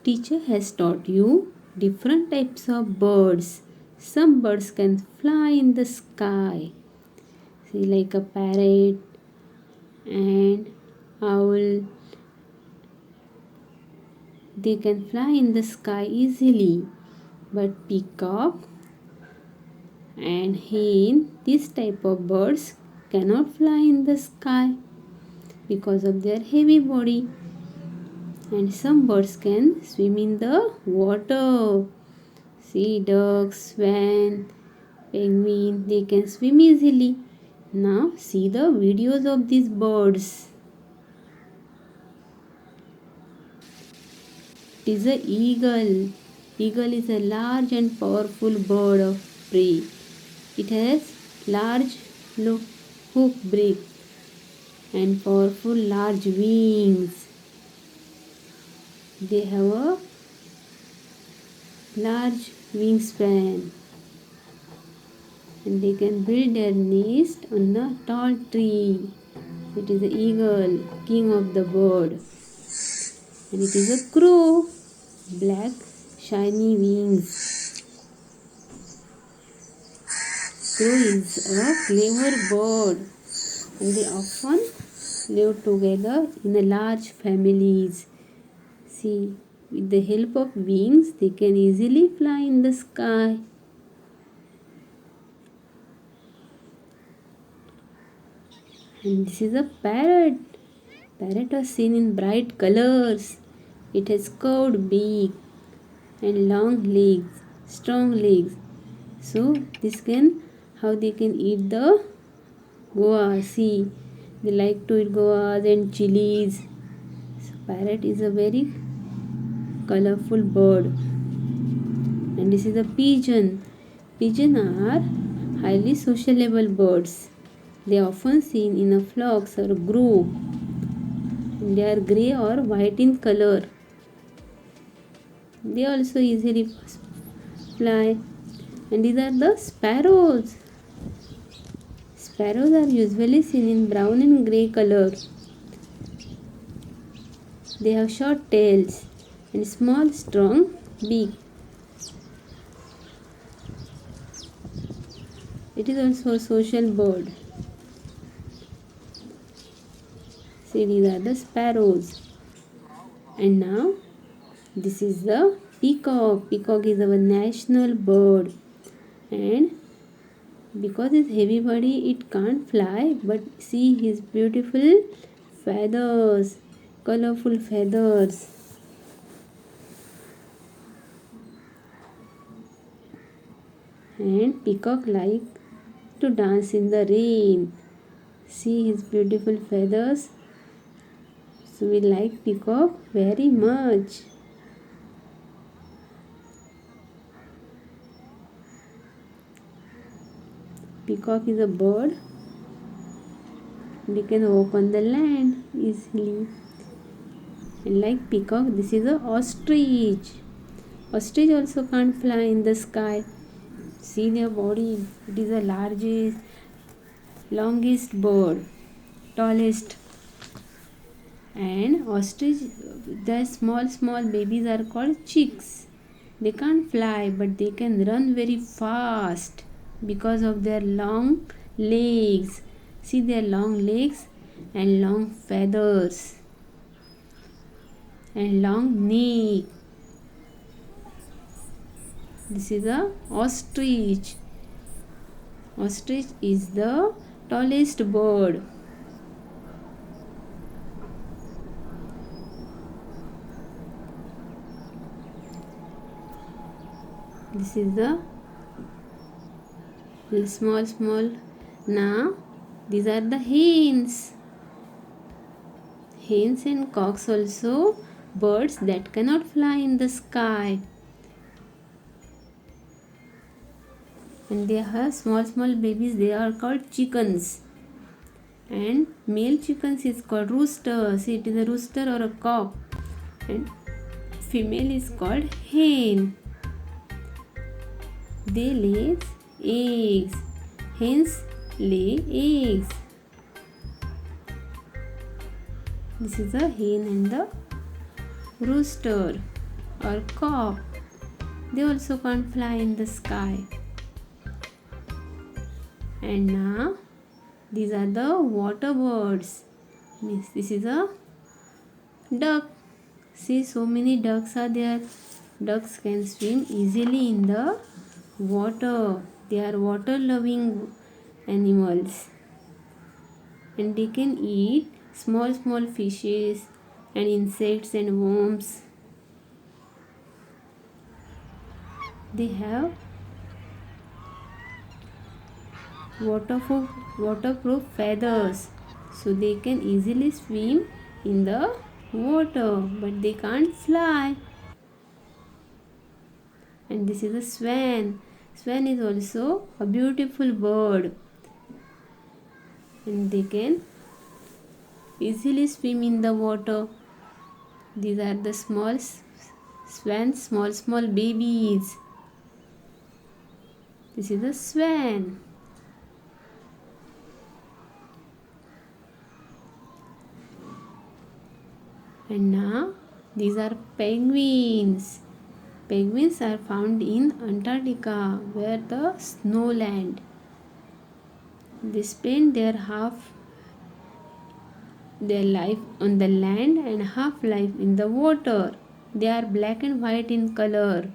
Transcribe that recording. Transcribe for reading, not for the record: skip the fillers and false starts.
Teacher has taught you different types of birds. Some birds can fly in the sky. See, like a parrot and owl. They can fly in the sky easily. But peacock and hen, this type of birds cannot fly in the sky because of their heavy body. And some birds can swim in the water. See, ducks, swan, penguin, they can swim easily. Now see the videos of these birds. It is a eagle. Eagle is a large and powerful bird of prey. It has large hook beak and powerful large wings. They have a large wingspan and they can build their nest on a tall tree. It is the eagle, king of the bird. And it is a crow, black shiny wings. Crow is a clever bird and they often live together in a large families. See, with the help of wings, they can easily fly in the sky. And this is a parrot. Parrot are seen in bright colors. It has curved beak and long legs, strong legs. So this can how they can eat the guava. See, they like to eat guavas and chilies. So parrot is a very colorful bird. And this is a pigeon. Pigeon are highly sociable birds. They are often seen in a flocks or a group. And they are grey or white in color. They also easily fly. And these are the sparrows. Sparrows are usually seen in brown and grey color. They have short tails and small strong beak. It is also a social bird. See, these are the sparrows. And now this is the peacock. Peacock is our national bird. And because it's heavy body, it can't fly. But see his beautiful feathers, colorful feathers. And peacock like to dance in the rain. See his beautiful feathers. So we like peacock very much. Peacock is a bird. They can walk on the land easily. And like peacock, this is a ostrich. Ostrich also can't fly in the sky. See their body. It is the largest, longest bird, tallest. And ostrich, the small babies are called chicks. They can't fly, but they can run very fast because of their long legs. See their long legs and long feathers and long neck. This is a ostrich. Ostrich is the tallest bird. This is the small. Now these are the hens. Hens and cocks also birds that cannot fly in the sky. And they have small babies. They are called chickens. And male chickens is called rooster. See, it is a rooster or a cock. And female is called hen. They lay eggs. Hens lay eggs. This is a hen and the rooster. or cock. They also can't fly in the sky. And now these are the water birds. Means this is a duck. See, so many ducks are there. Ducks can swim easily in the water. They are water loving animals. And they can eat small fishes and insects and worms. They have waterproof feathers, so they can easily swim in the water, but they can't fly. And this is a swan. Swan is also a beautiful bird, and they can easily swim in the water. These are the small swans, small babies. This is a swan. And now these are penguins. Penguins are found in Antarctica, where the snow land. They spend half their life on the land and half life in the water. They are black and white in color.